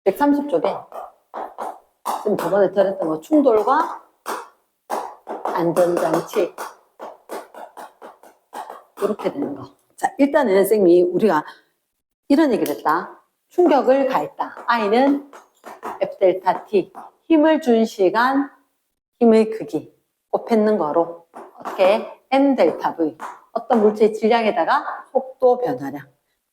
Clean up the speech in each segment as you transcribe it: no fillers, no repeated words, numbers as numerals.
130쪽에 지금 저번에 들었던 거 충돌과 안전장치 이렇게 되는 거. 자, 일단은 선생님이 우리가 이런 얘기를 했다. 충격을 가했다. I는 F 델타 T, 힘을 준 시간, 힘의 크기 곱했는 거로 어떻게 M 델타 V, 어떤 물체의 질량에다가 속도 변화량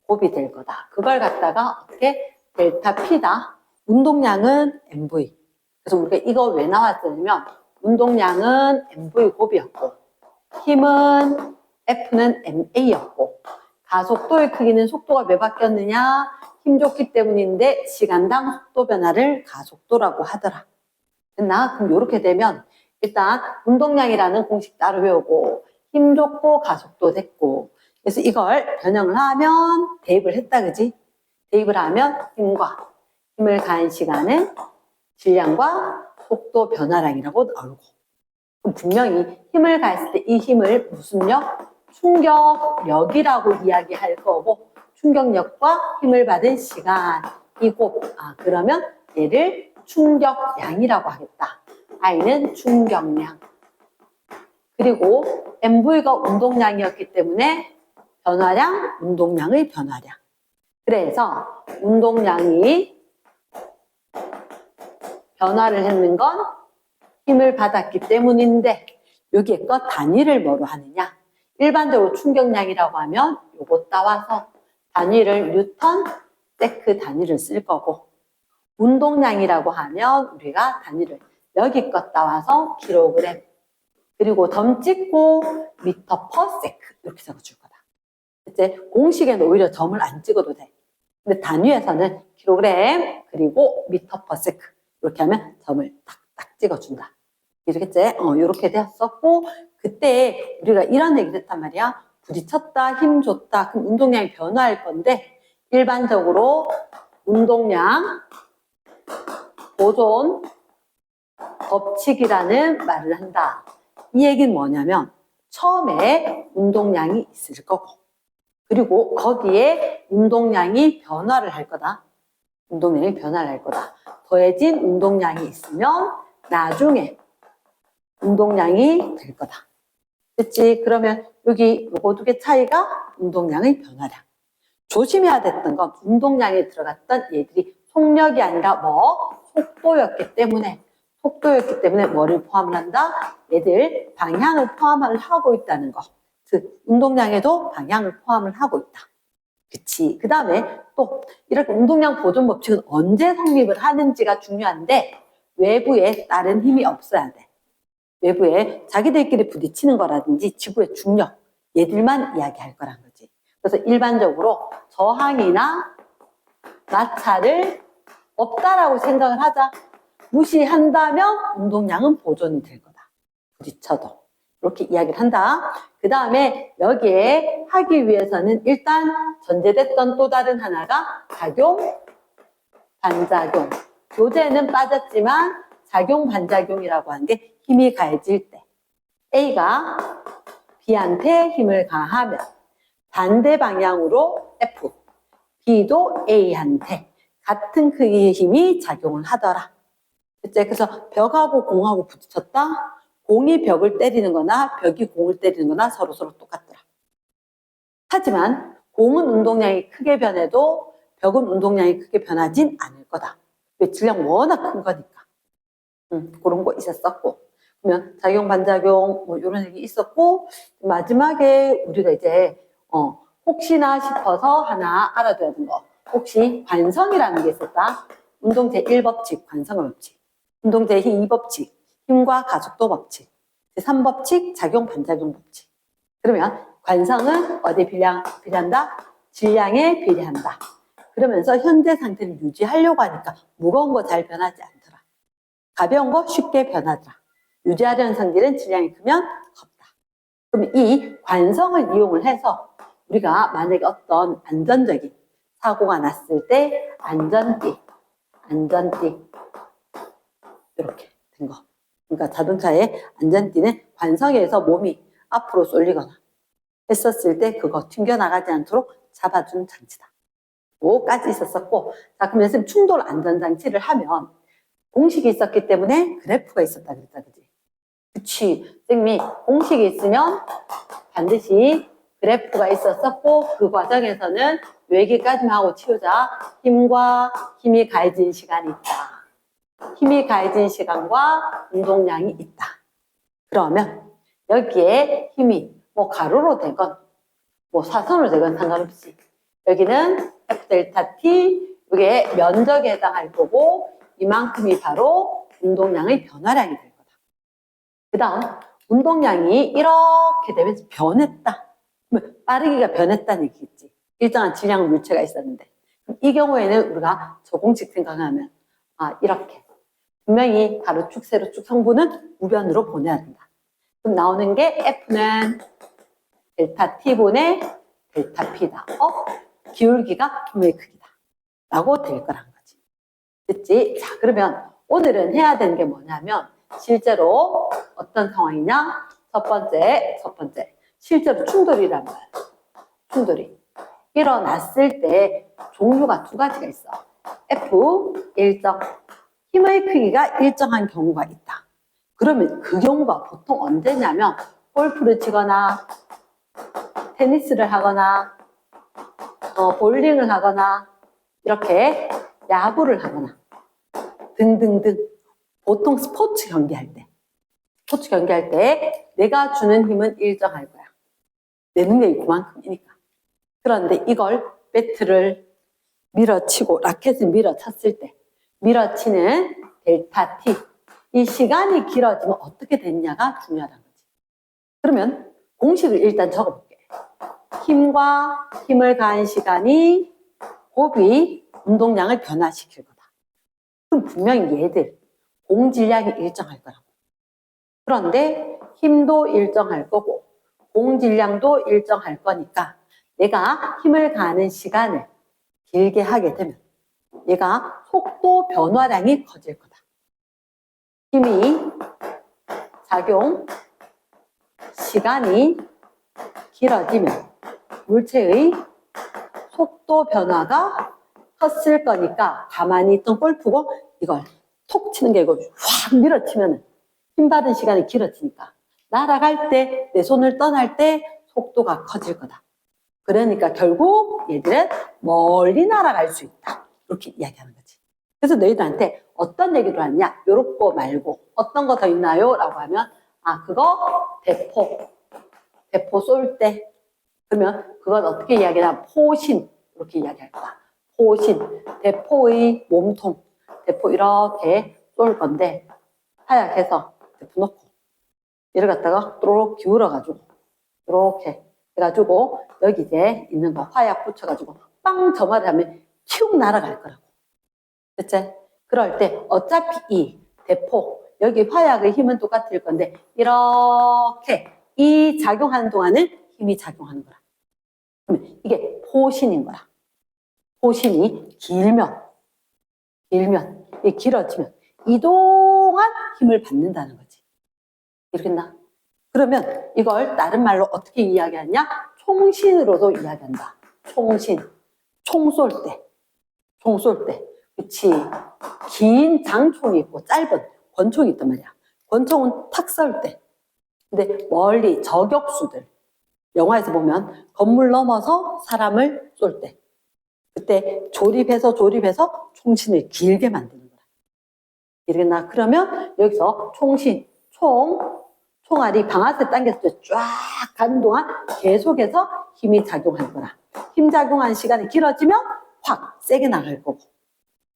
곱이 될 거다. 그걸 갖다가 어떻게 델타 P다. 운동량은 MV. 그래서 우리가 이거 왜 나왔냐면 운동량은 MV 곱이었고 힘은 F는 MA였고 가속도의 크기는 속도가 왜 바뀌었느냐? 힘 줬기 때문인데 시간당 속도 변화를 가속도라고 하더라. 됐나? 그럼 이렇게 되면 일단 운동량이라는 공식 따로 외우고 힘 줬고 가속도 됐고 그래서 이걸 변형을 하면 대입을 했다 그지? 대입을 하면 힘을 가한 시간은 질량과 속도 변화량이라고 나오고 그럼 분명히 힘을 가했을 때 이 힘을 무슨 력? 충격력이라고 이야기할 거고 충격력과 힘을 받은 시간이 곱 그러면 얘를 충격량이라고 하겠다. I는 충격량. 그리고 MV가 운동량이었기 때문에 변화량, 운동량의 변화량. 그래서 운동량이 변화를 했는 건 힘을 받았기 때문인데 여기에 거 단위를 뭐로 하느냐? 일반적으로 충격량이라고 하면 요거 따와서 단위를 뉴턴, 세크 단위를 쓸 거고 운동량이라고 하면 우리가 단위를 여기 거 따와서 킬로그램 그리고 점 찍고 미터 퍼 세크 이렇게 적어줄 거다. 이제 공식에는 오히려 점을 안 찍어도 돼. 근데 단위에서는 킬로그램 그리고 미터 퍼 세크 이렇게 하면 점을 딱 찍어준다. 이렇겠지? 이렇게 되었었고 그때 우리가 이런 얘기를 했단 말이야. 부딪혔다, 힘 줬다. 그럼 운동량이 변화할 건데 일반적으로 운동량 보존 법칙이라는 말을 한다. 이 얘기는 뭐냐면 처음에 운동량이 있을 거고 그리고 거기에 운동량이 변화를 할 거다. 운동량이 변화를 할 거다. 더해진 운동량이 있으면 나중에 운동량이 될 거다. 그치? 그러면 여기 요거 두 개 차이가 운동량의 변화량. 조심해야 됐던 건 운동량에 들어갔던 얘들이 속력이 아니라 속도였기 때문에 뭐를 포함을 한다? 얘들 방향을 포함을 하고 있다는 거. 즉 운동량에도 방향을 포함을 하고 있다. 그치? 그 다음에 또 이렇게 운동량 보존 법칙은 언제 성립을 하는지가 중요한데 외부에 다른 힘이 없어야 돼. 외부에 자기들끼리 부딪히는 거라든지 지구의 중력 얘들만 이야기할 거란 거지. 그래서 일반적으로 저항이나 마찰을 없다라고 생각을 하자. 무시한다면 운동량은 보존이 될 거다. 부딪혀도. 이렇게 이야기를 한다. 그 다음에 여기에 하기 위해서는 일단 전제됐던 또 다른 하나가 작용, 반작용. 교재는 빠졌지만 작용, 반작용이라고 하는 게 힘이 가해질 때 A가 B한테 힘을 가하면 반대 방향으로 F, B도 A한테 같은 크기의 힘이 작용을 하더라. 그래서 벽하고 공하고 부딪혔다. 공이 벽을 때리는 거나 벽이 공을 때리는 거나 서로 똑같더라. 하지만 공은 운동량이 크게 변해도 벽은 운동량이 크게 변하진 않을 거다. 왜? 질량 워낙 큰 거니까. 그런 거 있었었고. 그러면 작용, 반작용 뭐 이런 얘기 있었고 마지막에 우리가 이제 혹시나 싶어서 하나 알아둬야 되는 거. 혹시 관성이라는 게 있었다. 운동 제1법칙, 관성의 법칙. 운동 제2법칙, 힘과 가속도 법칙. 제3법칙, 작용, 반작용 법칙. 그러면 관성은 어디에 비례한다? 질량에 비례한다. 그러면서 현재 상태를 유지하려고 하니까 무거운 거 잘 변하지 않더라. 가벼운 거 쉽게 변하더라. 유지하려는 성질은 질량이 크면 덥다. 그럼 이 관성을 이용을 해서 우리가 만약에 어떤 안전적인 사고가 났을 때 안전띠 이렇게 된 거. 그러니까 자동차의 안전띠는 관성에서 몸이 앞으로 쏠리거나 했었을 때 그거 튕겨나가지 않도록 잡아준 장치다. 까지 있었었고, 자, 그럼 선생님 충돌 안전장치를 하면 공식이 있었기 때문에 그래프가 있었다 그랬다, 그지? 그치. 선생님이 공식이 있으면 반드시 그래프가 있었었고, 그 과정에서는 요 얘기까지만 하고 치우자. 힘과 힘이 가해진 시간이 있다. 힘이 가해진 시간과 운동량이 있다. 그러면 여기에 힘이 뭐 가로로 되건 뭐 사선으로 되건 상관없이 여기는 F 델타 T, 이게 면적에 해당할 거고 이만큼이 바로 운동량의 변화량이 될 거다. 그 다음 운동량이 이렇게 되면서 변했다. 빠르기가 변했다는 얘기겠지. 일정한 질량 물체가 있었는데 이 경우에는 우리가 저공식 생각하면 이렇게 분명히 가로축, 세로축 성분은 우변으로 보내야 된다. 그럼 나오는 게 F는 델타 T분의 델타 P다. 기울기가 힘의 크기다. 라고 될 거란 거지. 됐지? 자, 그러면 오늘은 해야 되는 게 뭐냐면 실제로 어떤 상황이냐? 첫 번째. 실제로 충돌이란 말이야. 충돌이. 일어났을 때 종류가 두 가지가 있어. F 일정. 힘의 크기가 일정한 경우가 있다. 그러면 그 경우가 보통 언제냐면 골프를 치거나 테니스를 하거나 볼링을 하거나 이렇게 야구를 하거나 등등등 보통 스포츠 경기할 때 내가 주는 힘은 일정할 거야. 내 능력이 그만큼이니까. 그런데 이걸 배트를 밀어치고 라켓을 밀어쳤을 때 밀어치는 델타 T 이 시간이 길어지면 어떻게 됐냐가 중요하다는 거지. 그러면 공식을 일단 적어볼게. 힘과 힘을 가한 시간이 곱이 운동량을 변화시킬 거다. 그럼 분명히 얘들 공질량이 일정할 거라고. 그런데 힘도 일정할 거고 공질량도 일정할 거니까 내가 힘을 가하는 시간을 길게 하게 되면 얘가 속도 변화량이 커질 거다. 힘이 작용 시간이 길어지면 물체의 속도 변화가 컸을 거니까 가만히 있던 골프공 이걸 톡 치는 게 이거 확 밀어치면 힘받은 시간이 길어지니까 날아갈 때 내 손을 떠날 때 속도가 커질 거다. 그러니까 결국 얘들은 멀리 날아갈 수 있다. 이렇게 이야기하는 거지. 그래서 너희들한테 어떤 얘기를 하느냐? 요런 거 말고 어떤 거 더 있나요? 라고 하면 그거 대포 쏠 때 그러면 그건 어떻게 이야기하냐? 포신 이렇게 이야기할 거야. 포신 대포의 몸통 대포 이렇게 쏠 건데 하얗게서 대포 놓고 이를 갖다가 또록 기울어가지고 이렇게 해가지고 여기 이제 있는 거 화약 붙여가지고 빵 점화를 하면 튀욱 날아갈 거라고. 됐지? 그럴 때 어차피 이 대포 여기 화약의 힘은 똑같을 건데 이렇게 이 작용하는 동안은 힘이 작용하는 거라. 그러면 이게 포신인 거라. 포신이 길면 길어지면 이동한 힘을 받는다는 거지. 이렇겠나? 그러면 이걸 다른 말로 어떻게 이야기하냐? 총신으로도 이야기한다. 총신. 총 쏠 때. 그치. 긴 장총이 있고 짧은 권총이 있단 말이야. 권총은 탁 쏠 때. 근데 멀리 저격수들. 영화에서 보면 건물 넘어서 사람을 쏠 때. 그때 조립해서 총신을 길게 만드는 거야. 이러겠나? 그러면 여기서 총신, 총알이 방아쇠 당겼을 때 쫙 가는 동안 계속해서 힘이 작용할 거라. 힘 작용하는 시간이 길어지면 확 세게 나갈 거고.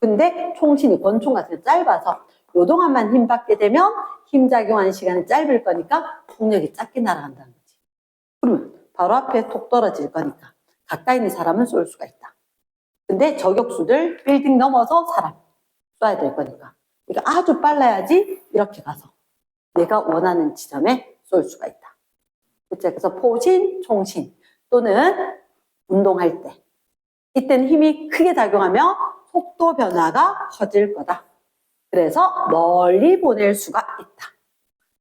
근데 총신이 권총 같은 게 짧아서 요 동안만 힘 받게 되면 힘 작용하는 시간이 짧을 거니까 폭력이 작게 날아간다는 거지. 그러면 바로 앞에 톡 떨어질 거니까 가까이 있는 사람은 쏠 수가 있다. 근데 저격수들 빌딩 넘어서 사람 쏴야 될 거니까. 그러니까 아주 빨라야지 이렇게 가서 내가 원하는 지점에 쏠 수가 있다. 그렇죠? 그래서 포신, 총신 또는 운동할 때 이때는 힘이 크게 작용하며 속도 변화가 커질 거다. 그래서 멀리 보낼 수가 있다.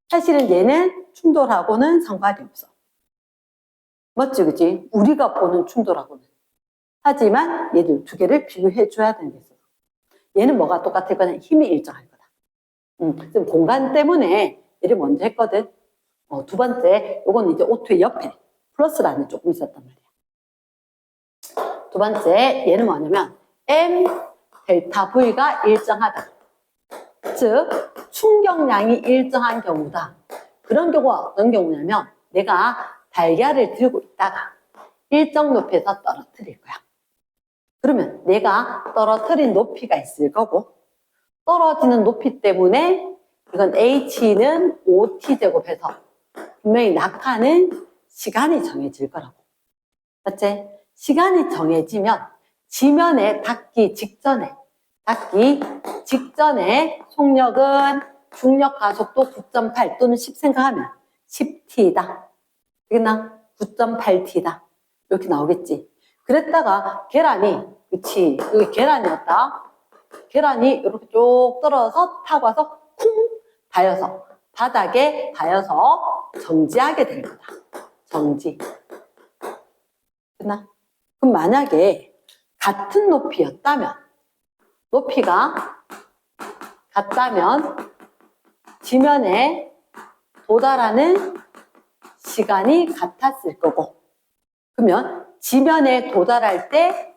사실은 얘는 충돌하고는 상관이 없어. 맞지, 그치? 우리가 보는 충돌하고는 하지만 얘들 두 개를 비교해 줘야 되는 게 있어. 얘는 뭐가 똑같을 거냐? 힘이 일정할 거다. 지금 공간 때문에 얘를 먼저 했거든. 두 번째, 요건 이제 O2의 옆에 플러스라는 조금 있었단 말이야. 두 번째, 얘는 뭐냐면 M 델타 V가 일정하다. 즉, 충격량이 일정한 경우다. 그런 경우가 어떤 경우냐면 내가 달걀을 들고 있다가 일정 높이에서 떨어뜨릴 거야. 그러면 내가 떨어뜨린 높이가 있을 거고 떨어지는 높이 때문에 이건 H는 5T제곱해서 분명히 낙하는 시간이 정해질 거라고. 맞지? 시간이 정해지면 지면에 닿기 직전에 속력은 중력 가속도 9.8 또는 10 생각하면 10T다. 되겠나? 9.8T다. 이렇게 나오겠지. 그랬다가 계란이, 그치, 여기 계란이었다. 계란이 이렇게 쭉 떨어져서 타고 와서 쿵 닿여서 바닥에 닿여서 정지하게 될 거다. 정지. 됐나? 그럼 만약에 같은 높이가 같다면 지면에 도달하는 시간이 같았을 거고, 그러면 지면에 도달할 때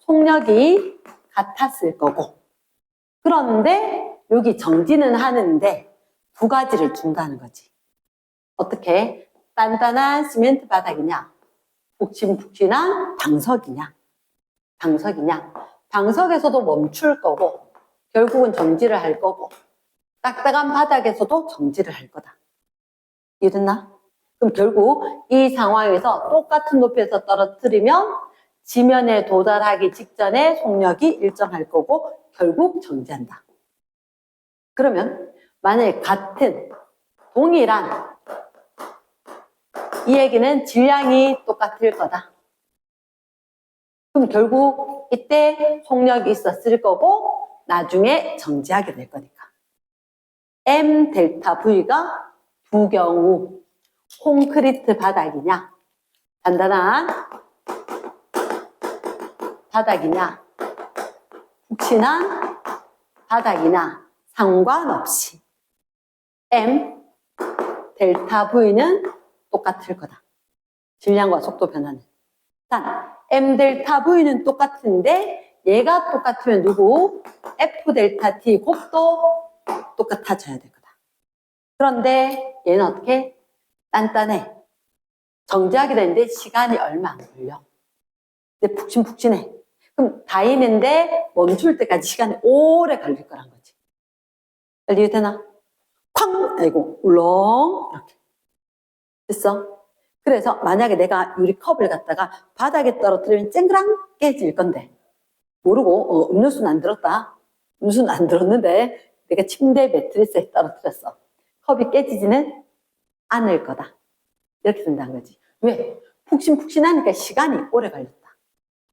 속력이 같았을 거고, 그런데 여기 정지는 하는데 두 가지를 준다는 거지. 어떻게? 단단한 시멘트 바닥이냐, 푹신푹신한 방석이냐. 방석에서도 멈출 거고 결국은 정지를 할 거고 딱딱한 바닥에서도 정지를 할 거다. 이해됐나? 그럼 결국 이 상황에서 똑같은 높이에서 떨어뜨리면 지면에 도달하기 직전에 속력이 일정할 거고 결국 정지한다. 그러면 만약에 같은 동일한 이 얘기는 질량이 똑같을 거다. 그럼 결국 이때 속력이 있었을 거고 나중에 정지하게 될 거니까. M 델타 V가 두 경우 콘크리트 바닥이냐 단단한 바닥이냐 푹신한 바닥이냐 상관없이 M 델타 V는 똑같을 거다. 질량과 속도 변화는. 단 M 델타 V는 똑같은데 얘가 똑같으면 누구? F 델타 T 곱도 똑같아져야 될 거다. 그런데 얘는 어떻게? 단단해. 정지하게 되는데 시간이 얼마 안 걸려. 근데 푹신푹신해. 그럼 다이는데 멈출 때까지 시간이 오래 걸릴 거란 거지. 이해되나? 쾅! 아이고 울렁 이렇게. 됐어? 그래서 만약에 내가 유리컵을 갖다가 바닥에 떨어뜨리면 쨍그랑 깨질 건데 모르고 음료수는 안 들었다. 음료수는 안 들었는데 내가 침대 매트리스에 떨어뜨렸어. 컵이 깨지지는 않을 거다. 이렇게 된다는 거지. 왜? 푹신푹신하니까 시간이 오래 걸렸다.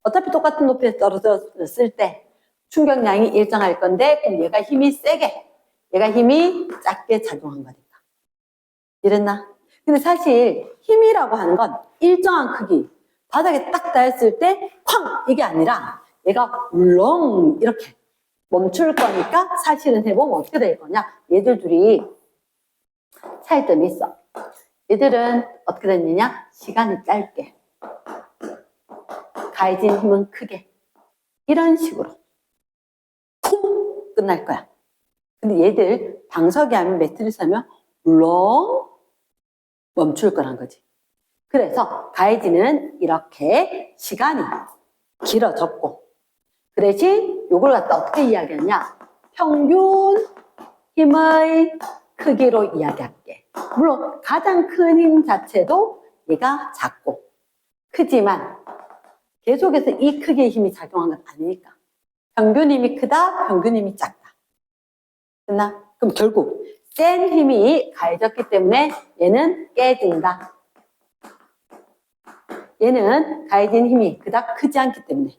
어차피 똑같은 높이에 떨어졌을 때 충격량이 일정할 건데 그럼 얘가 힘이 세게 얘가 힘이 작게 작용한 거니까. 이랬나? 근데 사실 힘이라고 하는 건 일정한 크기 바닥에 딱 닿았을 때 쾅! 이게 아니라 얘가 울렁 이렇게 멈출 거니까 사실은 해보면 어떻게 될 거냐. 얘들 둘이 차이점이 있어. 얘들은 어떻게 됐느냐? 시간이 짧게 가해진 힘은 크게 이런 식으로 쿵 끝날 거야. 근데 얘들 방석이 하면 매트리스 하면 울렁 멈출 거란 거지. 그래서 가해지는 이렇게 시간이 길어졌고 그 대신 이걸 갖다 어떻게 이야기하냐. 평균 힘의 크기로 이야기할게. 물론 가장 큰 힘 자체도 얘가 작고 크지만 계속해서 이 크기의 힘이 작용한 건 아니니까 평균 힘이 크다, 평균 힘이 작다. 됐나? 그럼 결국 센 힘이 가해졌기 때문에 얘는 깨진다. 얘는 가해진 힘이 그닥 크지 않기 때문에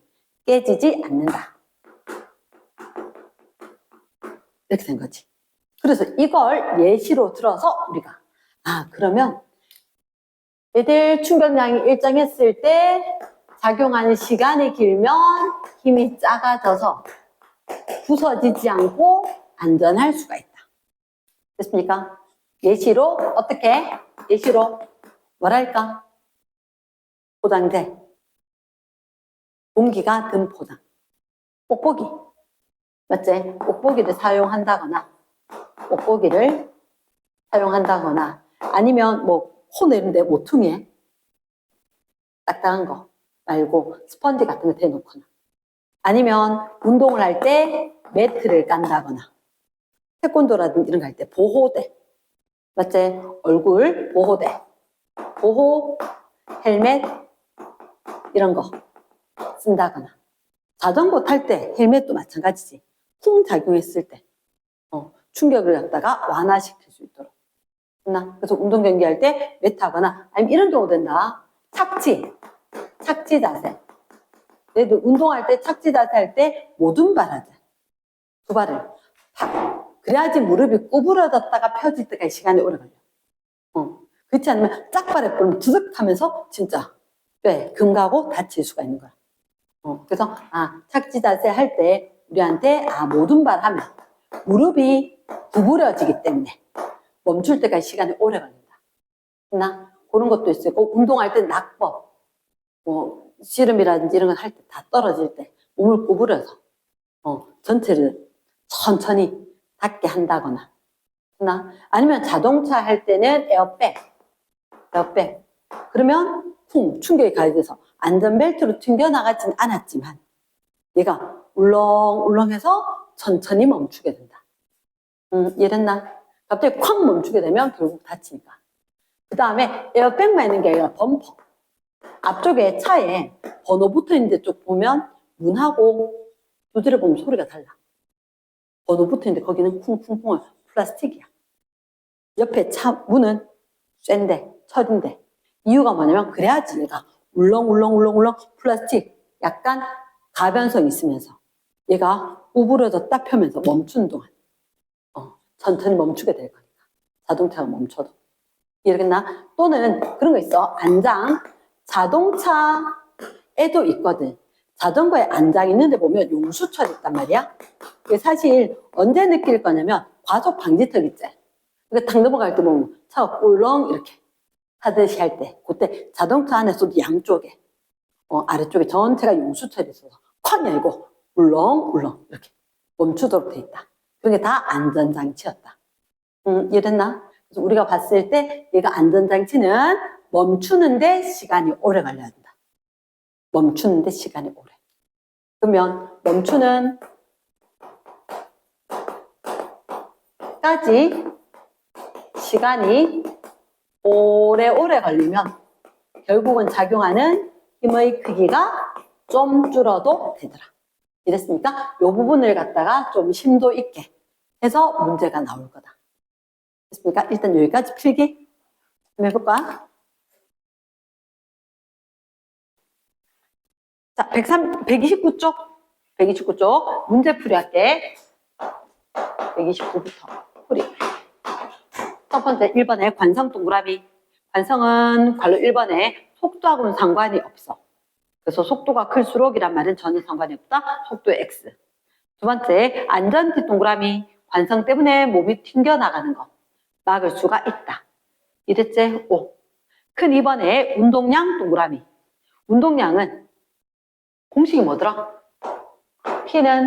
깨지지 않는다. 이렇게 된 거지. 그래서 이걸 예시로 들어서 우리가 그러면 얘들 충격량이 일정했을 때 작용하는 시간이 길면 힘이 작아져서 부서지지 않고 안전할 수가 있다. 됐습니까? 예시로 어떻게? 예시로 뭐랄까? 포장재, 공기가 든 포장, 뽁뽁이, 맞지? 뽁뽁이를 사용한다거나 아니면 뭐 코 내는데 모퉁이에 딱딱한 거 말고 스펀지 같은 거 대놓거나 아니면 운동을 할 때 매트를 깐다거나 태권도라든지 이런 거 할 때 보호대, 맞지? 얼굴 보호대, 보호 헬멧 이런 거 쓴다거나 자전거 탈 때 헬멧도 마찬가지지. 쿵 작용했을 때 충격을 갖다가 완화시킬 수 있도록. 그래서 운동 경기할 때 매트 하거나 아니면 이런 경우 된다. 착지 자세. 얘도 운동할 때 착지 자세 할 때 모든발 하자. 두 발을 팍. 그래야지 무릎이 구부러졌다가 펴질 때까지 시간이 오래 걸려. 그렇지 않으면 짝발에 뿌리면 두둑 하면서 진짜 뼈에 금 가고 다칠 수가 있는 거야. 그래서 착지 자세 할 때 우리한테 모든발 하면 무릎이 구부러지기 때문에 멈출 때까지 시간이 오래 걸린다. 그런 것도 있고 운동할 때 낙법, 뭐 씨름이라든지 이런 건 할 때 다 떨어질 때 몸을 구부려서 전체를 천천히 닿게 한다거나 아니면 자동차 할 때는 에어백 그러면 쿵 충격이 가해져서 안전벨트로 튕겨나가진 않았지만 얘가 울렁울렁해서 천천히 멈추게 된다. 이랬나? 갑자기 콱 멈추게 되면 결국 다치니까. 그 다음에 에어백만 있는 게 아니라 범퍼. 앞쪽에 차에 번호 붙어있는 데 쪽 보면 문하고 두드려 보면 소리가 달라. 번호 붙어있는데 거기는 쿵쿵쿵 플라스틱이야. 옆에 차 문은 쇠인데 철인데 이유가 뭐냐면 그래야지 얘가 울렁울렁 플라스틱 약간 가변성이 있으면서 얘가 구부러졌다 펴면서 멈추는 동안 천천히 멈추게 될 거니까. 자동차가 멈춰도. 이러겠나? 또는 그런 거 있어. 안장. 자동차에도 있거든. 자전거에 안장 있는데 보면 용수철 있단 말이야. 이게 사실 언제 느낄 거냐면 과속 방지턱 있지. 그러니까 탁 넘어갈 때 보면 차가 꿀렁 이렇게 하듯이 할 때 그때 자동차 안에서도 양쪽에 아래쪽에 전체가 용수철이 있어서 콱 열고 울렁울렁 이렇게 멈추도록 돼 있다. 그게 다 안전장치였다. 이랬나? 그래서 우리가 봤을 때 얘가 안전장치는 멈추는데 시간이 오래 걸려야 된다. 멈추는데 시간이 오래. 그러면 멈추는 까지 시간이 오래오래 걸리면 결국은 작용하는 힘의 크기가 좀 줄어도 되더라. 이랬으니까 이 부분을 갖다가 좀 심도 있게 해서 문제가 나올 거다. 됐습니까? 일단 여기까지 필기 좀 해볼까? 자, 129쪽 문제 풀이 할게. 129부터 풀이. 첫 번째 1번에 관성 동그라미. 관성은 괄호 1번에 속도하고는 상관이 없어. 그래서 속도가 클수록이란 말은 전혀 상관이 없다. 속도의 X. 두 번째 안전띠 동그라미. 관성 때문에 몸이 튕겨나가는 거 막을 수가 있다. 이랬지? 5. 큰 2번에 운동량 동그라미. 운동량은 공식이 뭐더라? P는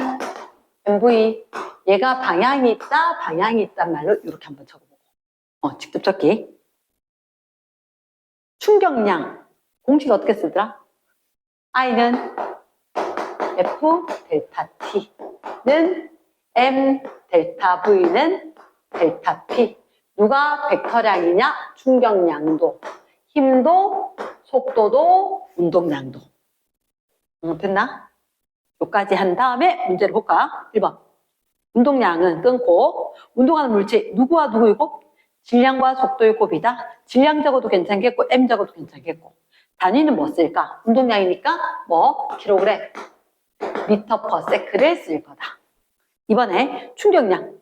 MV. 얘가 방향이 있단 말로 이렇게 한번 적어보고. 직접 적기. 충격량. 공식 어떻게 쓰더라? I는 F 델타 T는 M 델타 V는 델타 P. 누가 벡터량이냐? 충격량도, 힘도, 속도도, 운동량도. 됐나? 여기까지 한 다음에 문제를 볼까? 1번. 운동량은 끊고 운동하는 물질 누구와 누구이고? 질량과 속도의 곱이다. 질량 적어도 괜찮겠고 M 적어도 괜찮겠고. 단위는 뭐 쓸까? 운동량이니까 뭐 킬로그램, 미터 퍼 세크를 쓸 거다. 이번에 충격량.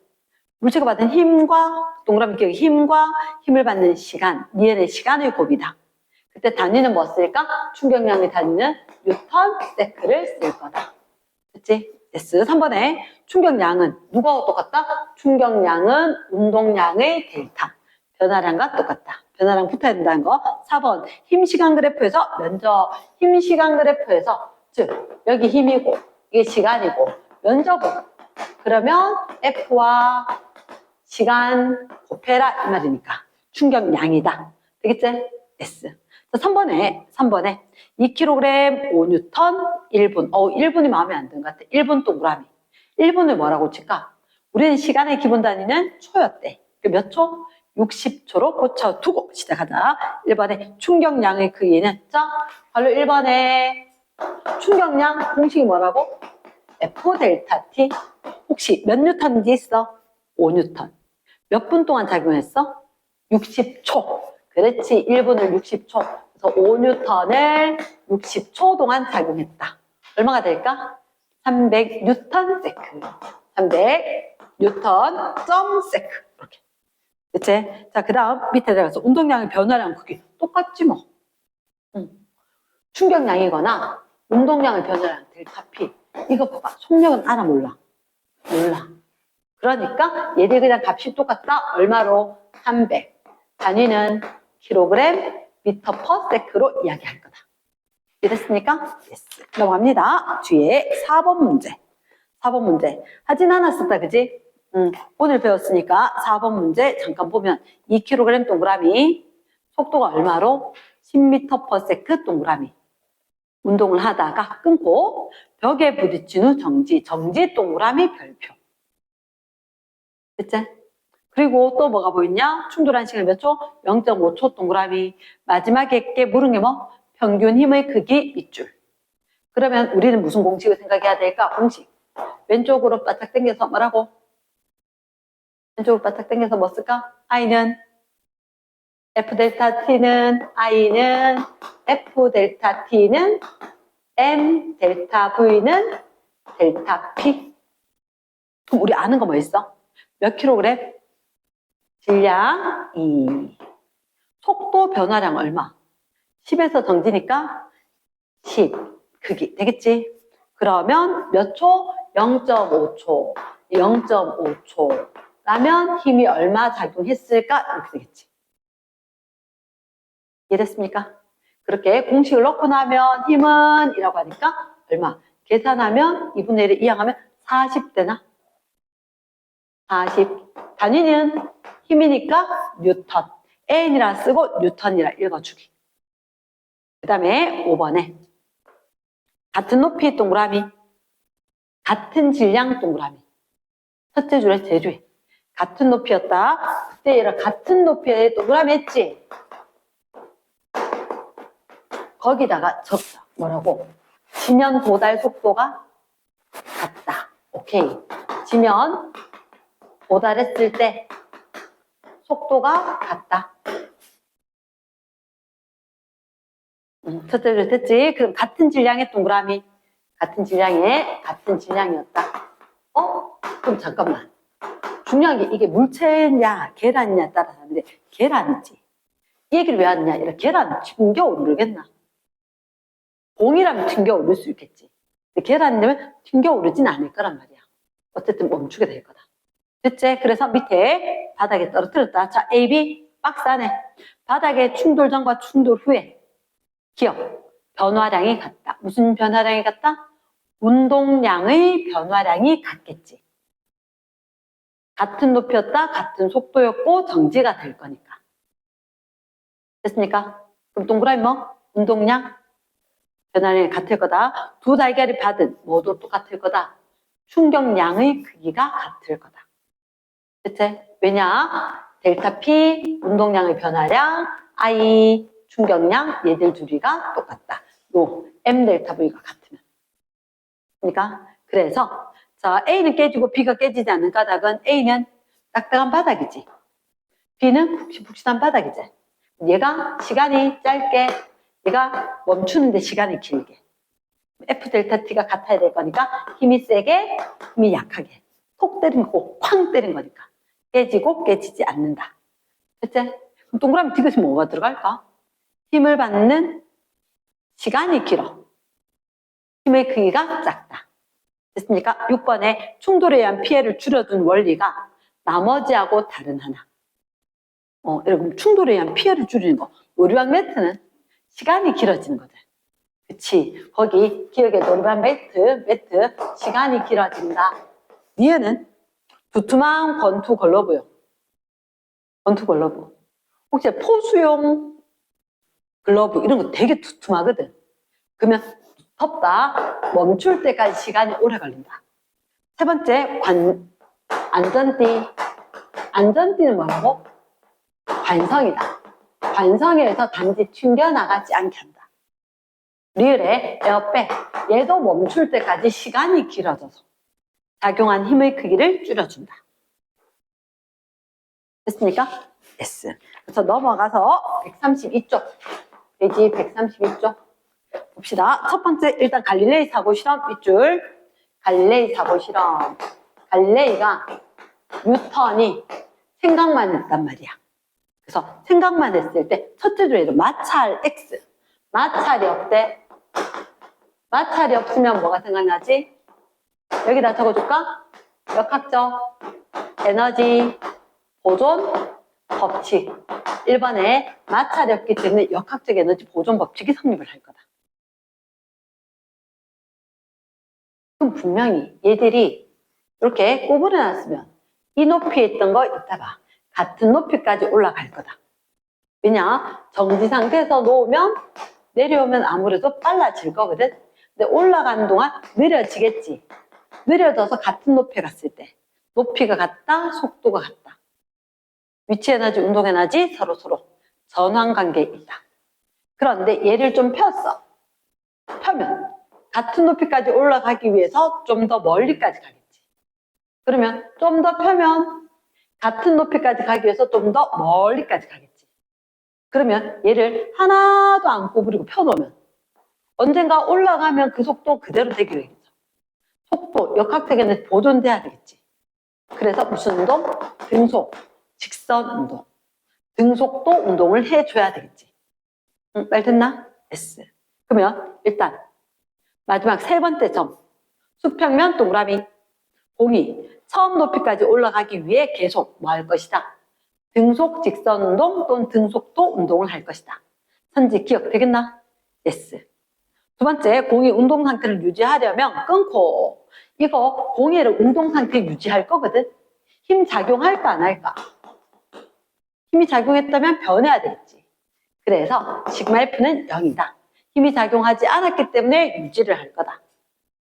물체가 받은 힘과 동그라미 기억 힘과 힘을 받는 시간, 니은의 시간의 곱이다. 그때 단위는 뭐 쓸까? 충격량의 단위는 뉴턴 세크를 쓸 거다. 그치? 됐어. 3번에 충격량은 누구와 똑같다? 충격량은 운동량의 데이터. 변화량과 똑같다. 변화량 붙어야 된다는 거. 4번 힘시간 그래프에서 면적 힘시간 그래프에서 즉 여기 힘이고 이게 시간이고 면적은 그러면 F와 시간 곱해라 이 말이니까 충격량이다. 되겠지? 됐어. 3번에 2kg 5N 1분. 1분이 마음에 안 드는 것 같아. 1분 동그라미. 1분을 뭐라고 칠까? 우리는 시간의 기본 단위는 초였대. 몇 초? 60초로 고쳐두고 시작하자. 1번에 충격량의 크기는 자, 바로 1번에 충격량 공식이 뭐라고? F 델타 T. 혹시 몇 뉴턴인지 있어? 5뉴턴. 몇 분 동안 작용했어? 60초. 그렇지. 1분을 60초. 그래서 5뉴턴을 60초 동안 작용했다. 얼마가 될까? 300뉴턴 세크. 300뉴턴 점 세크. 이렇게. 그치? 자, 그 다음 밑에 들어가서 운동량의 변화량 크기. 똑같지 뭐. 충격량이거나 운동량의 변화량 델타 P. 이거 봐봐. 속력은 알아 몰라? 몰라. 그러니까 얘들 그냥 값이 똑같다. 얼마로? 300. 단위는 킬로그램 미터 퍼 세크로 이야기할 거다. 이해됐습니까? yes. 넘어갑니다. 뒤에 4번 문제. 4번 문제. 하진 않았었다, 그지? 오늘 배웠으니까 4번 문제 잠깐 보면 2kg 동그라미 속도가 얼마로? 10m 퍼 세크 동그라미. 운동을 하다가 끊고 벽에 부딪힌 후 정지 동그라미 별표. 됐지? 그리고 또 뭐가 보이냐? 충돌한 시간 몇 초? 0.5초 동그라미. 마지막에 게 물은 게 뭐? 평균 힘의 크기 밑줄. 그러면 우리는 무슨 공식을 생각해야 될까? 공식. 왼쪽으로 바짝 당겨서 뭐라고? 왼쪽으로 바짝 당겨서 뭐 쓸까? I는 F 델타 T는 F 델타 T는 M 델타 V는 델타 P. 그럼 우리 아는 거 뭐 있어? 몇 킬로그램? 질량 2. 속도 변화량 얼마? 10에서 정지니까 10. 크기 되겠지? 그러면 몇 초? 0.5초. 0.5초. 라면 힘이 얼마 작용했을까? 이렇게 되겠지. 이해됐습니까? 그렇게 공식을 넣고 나면 힘은 이라고 하니까 얼마? 계산하면 2분의 1을 이항하면 40되나? 40. 단위는 힘이니까 뉴턴. N이라 쓰고 뉴턴이라 읽어주기. 그 다음에 5번에 같은 높이 동그라미, 같은 질량 동그라미. 첫째 줄에 제 줄에 같은 높이였다. 그때 얘랑 같은 높이의 동그라미 했지? 거기다가 적자. 뭐라고? 지면 도달 속도가 같다. 오케이. 지면 도달했을 때 속도가 같다. 첫째 줄 됐지? 그럼 같은 질량의 동그라미. 같은 질량이었다. 그럼 잠깐만. 중요한 게 이게 물체냐 계란이냐 따라 다른데 계란이지. 이 얘기를 왜 하느냐? 이런 계란 튕겨 오르겠나? 공이라면 튕겨 오를 수 있겠지. 근데 계란이면 튕겨 오르진 않을 거란 말이야. 어쨌든 멈추게 될 거다. 됐지? 그래서 밑에 바닥에 떨어뜨렸다. 자, A, B 박스 안에 바닥에 충돌 전과 충돌 후에 기억, 변화량이 같다. 무슨 변화량이 같다? 운동량의 변화량이 같겠지. 같은 높이였다, 같은 속도였고 정지가 될 거니까. 됐습니까? 그럼 동그라미 뭐? 운동량? 변화량이 같을 거다. 두 달걀이 받은 모두 똑같을 거다. 충격량의 크기가 같을 거다. 됐지? 왜냐? 델타 P, 운동량의 변화량, I, 충격량, 얘들 둘이가 똑같다. 요 M 델타 V가 같으면. 그러니까 그래서 자 A는 깨지고 B가 깨지지 않는 까닭은 A는 딱딱한 바닥이지. B는 푹신푹신한 바닥이지. 얘가 시간이 짧게, 얘가 멈추는데 시간이 길게. F 델타 T가 같아야 될 거니까 힘이 세게, 힘이 약하게. 톡 때린 거고 쾅 때린 거니까 깨지고 깨지지 않는다. 됐지? 그럼 동그라미 디귿이 뭐가 들어갈까? 힘을 받는 시간이 길어. 힘의 크기가 작다. 됐습니까? 6번에 충돌에 의한 피해를 줄여준 원리가 나머지하고 다른 하나. 여러분 충돌에 의한 피해를 줄이는 거. 놀이방 매트는 시간이 길어지는 거죠. 그치? 거기 기억에 놀이방 매트 시간이 길어진다. 니은은 두툼한 권투 글러브요. 권투 글러브. 혹시 포수용 글러브 이런 거 되게 두툼하거든. 그러면 덥다. 멈출 때까지 시간이 오래 걸린다. 세 번째, 안전띠. 안전띠는 뭐라고? 관성이다. 관성에서 단지 튕겨나가지 않게 한다. 리을의 에어백. 얘도 멈출 때까지 시간이 길어져서 작용한 힘의 크기를 줄여준다. 됐습니까? S. 그래서 넘어가서 132쪽. 페이지 132쪽. 봅시다. 첫 번째, 일단 갈릴레이 사고 실험 밑줄. 갈릴레이 사고 실험. 갈릴레이가 뉴턴이 생각만 했단 말이야. 그래서 생각만 했을 때 첫째 줄에도 마찰 X. 마찰이 없대. 마찰이 없으면 뭐가 생각나지? 여기다 적어줄까? 역학적 에너지 보존 법칙. 1번에 마찰이 없기 때문에 역학적 에너지 보존 법칙이 성립을 할 거다. 그럼 분명히 얘들이 이렇게 구부려 놨으면 이 높이에 있던 거 이따가 같은 높이까지 올라갈 거다. 왜냐? 정지 상태에서 놓으면 내려오면 아무래도 빨라질 거거든. 근데 올라가는 동안 느려지겠지. 느려져서 같은 높이에 갔을 때 높이가 같다, 속도가 같다. 위치 에너지, 운동 에너지 서로 전환 관계에 있다. 그런데 얘를 좀 폈어. 펴면 같은 높이까지 올라가기 위해서 좀 더 멀리까지 가겠지. 그러면 좀 더 펴면 같은 높이까지 가기 위해서 좀 더 멀리까지 가겠지. 그러면 얘를 하나도 안 구부리고 펴놓으면 언젠가 올라가면 그 속도 그대로 되기로 되겠죠. 속도, 역학적에는 보존돼야 되겠지. 그래서 무슨 운동? 등속, 직선 운동. 등속도 운동을 해줘야 되겠지. 말 됐나? S. 그러면 일단 마지막 세 번째 점. 수평면 동그라미. 공이 처음 높이까지 올라가기 위해 계속 뭐 할 것이다? 등속 직선 운동 또는 등속도 운동을 할 것이다. 선지 기억 되겠나? S. 두 번째, 공이 운동 상태를 유지하려면 끊고. 이거 공이를 운동 상태에 유지할 거거든. 힘 작용할까 안 할까? 힘이 작용했다면 변해야 되겠지. 그래서 시그마 F는 0이다. 힘이 작용하지 않았기 때문에 유지를 할 거다.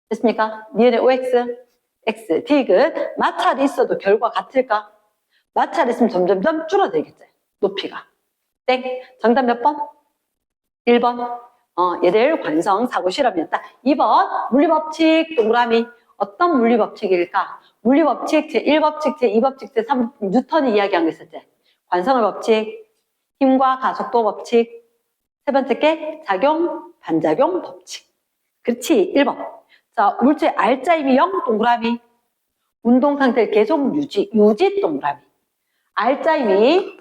됐습니까? 니은의 OX, X, 디귿. 마찰이 있어도 결과 같을까? 마찰이 있으면 점점점 줄어들겠지. 높이가. 땡. 정답 몇 번? 1번. 얘들 관성 사고 실험이었다. 2번 물리법칙 동그라미. 어떤 물리법칙일까? 물리법칙 제1법칙, 제2법칙, 제3법칙 뉴턴이 이야기한 거 있었지. 관성의 법칙, 힘과 가속도 법칙. 세 번째 게 작용, 반작용 법칙. 그렇지, 1번. 자, 물체 R자임이 0 동그라미. 운동 상태를 계속 유지 동그라미. R자임이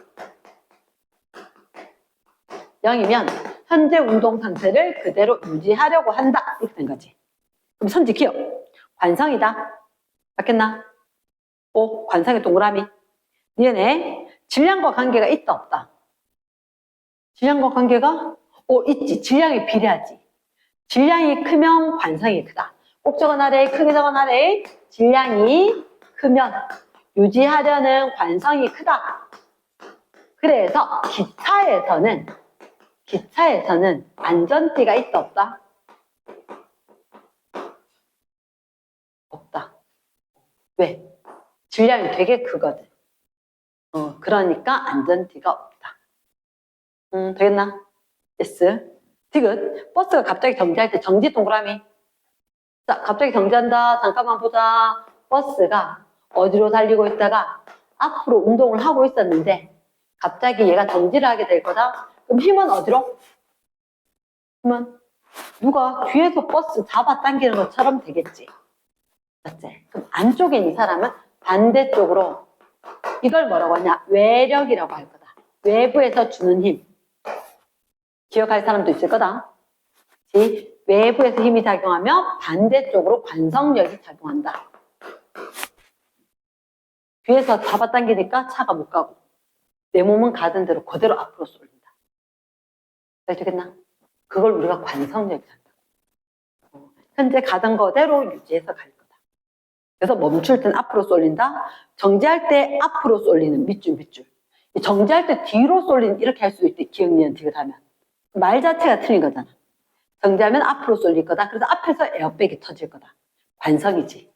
0이면 현재 운동 상태를 그대로 유지하려고 한다. 이렇게 된 거지. 그럼 선지 기억. 관성이다. 맞겠나? 오, 관성의 동그라미. 니은에 질량과 관계가 있다, 없다? 질량과 관계가? 있지. 질량이 비례하지. 질량이 크면 관성이 크다. 꼭 적어놔래. 크게 적어놔래. 질량이 크면 유지하려는 관성이 크다. 그래서 기차에서는 안전띠가 있다, 없다? 없다. 왜? 질량이 되게 크거든. 그러니까 안전띠가 없다. 되겠나? S. 디귿. 버스가 갑자기 정지할 때 정지 동그라미. 자, 갑자기 정지한다. 잠깐만 보자. 버스가 어디로 달리고 있다가 앞으로 운동을 하고 있었는데 갑자기 얘가 정지를 하게 될 거다. 그럼 힘은 어디로? 힘은 누가 뒤에서 버스 잡아당기는 것처럼 되겠지. 맞지? 그럼 안쪽에 있는 사람은 반대쪽으로 이걸 뭐라고 하냐? 외력이라고 할 거다. 외부에서 주는 힘. 기억할 사람도 있을 거다. 그치? 외부에서 힘이 작용하면 반대쪽으로 관성력이 작용한다. 뒤에서 잡아당기니까 차가 못 가고 내 몸은 가던 대로 그대로 앞으로 쏠린다. 되겠나? 그걸 우리가 관성력이 한다. 현재 가던 거대로 유지해서 갈 거다. 그래서 멈출 땐 앞으로 쏠린다. 정지할 때 앞으로 쏠리는 밑줄. 정지할 때 뒤로 쏠리는 이렇게 할 수도 있대. 기억, 니은, 디귿 하면. 말 자체가 틀린 거잖아. 정지하면 앞으로 쏠릴 거다. 그래서 앞에서 에어백이 터질 거다. 관성이지.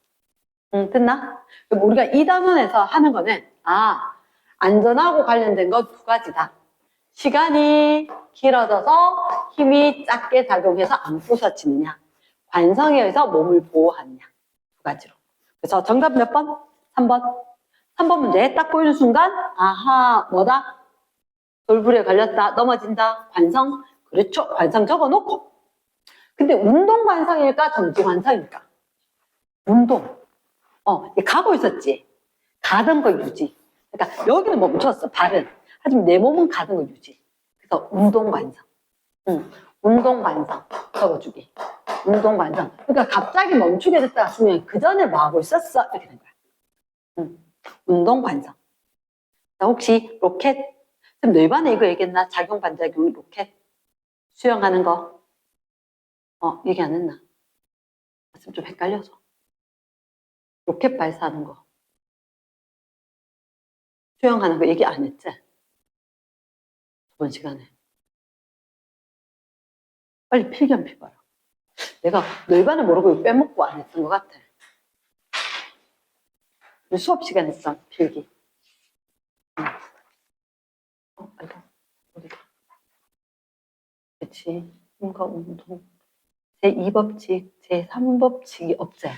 됐나? 우리가 이 단원에서 하는 거는 안전하고 관련된 거 두 가지다. 시간이 길어져서 힘이 작게 작용해서 안 부서지느냐, 관성에 의해서 몸을 보호하느냐, 두 가지로. 그래서 정답 몇 번? 3번. 3번 문제 딱 보이는 순간 아하, 뭐다? 돌불에 걸렸다, 넘어진다, 관성. 그렇죠, 관성 적어놓고. 근데 운동 관성일까, 정지 관성일까? 운동. 가고 있었지. 가던 거 유지. 그러니까 여기는 멈췄어, 발은. 하지만 내 몸은 가던 거 유지. 그래서 운동 관성. 운동 관성 적어주기. 운동 관성. 그러니까 갑자기 멈추게 됐다가 중요해. 그 전에 뭐 하고 있었어? 이렇게 된 거야. 운동 관성. 혹시 로켓? 지금 너희 반에 이거 얘기했나? 작용 반작용 로켓 수영하는 거. 얘기 안 했나? 지금 좀 헷갈려서. 로켓 발사하는 거. 수영하는 거 얘기 안 했지? 저번 시간에. 빨리 필기한 봐라. 내가 너희 반을 모르고 이거 빼먹고 안 했던 것 같아. 수업 시간에 했어, 필기. 어디가? 그치. 힘과 운동. 제2법칙, 제3법칙이 없지.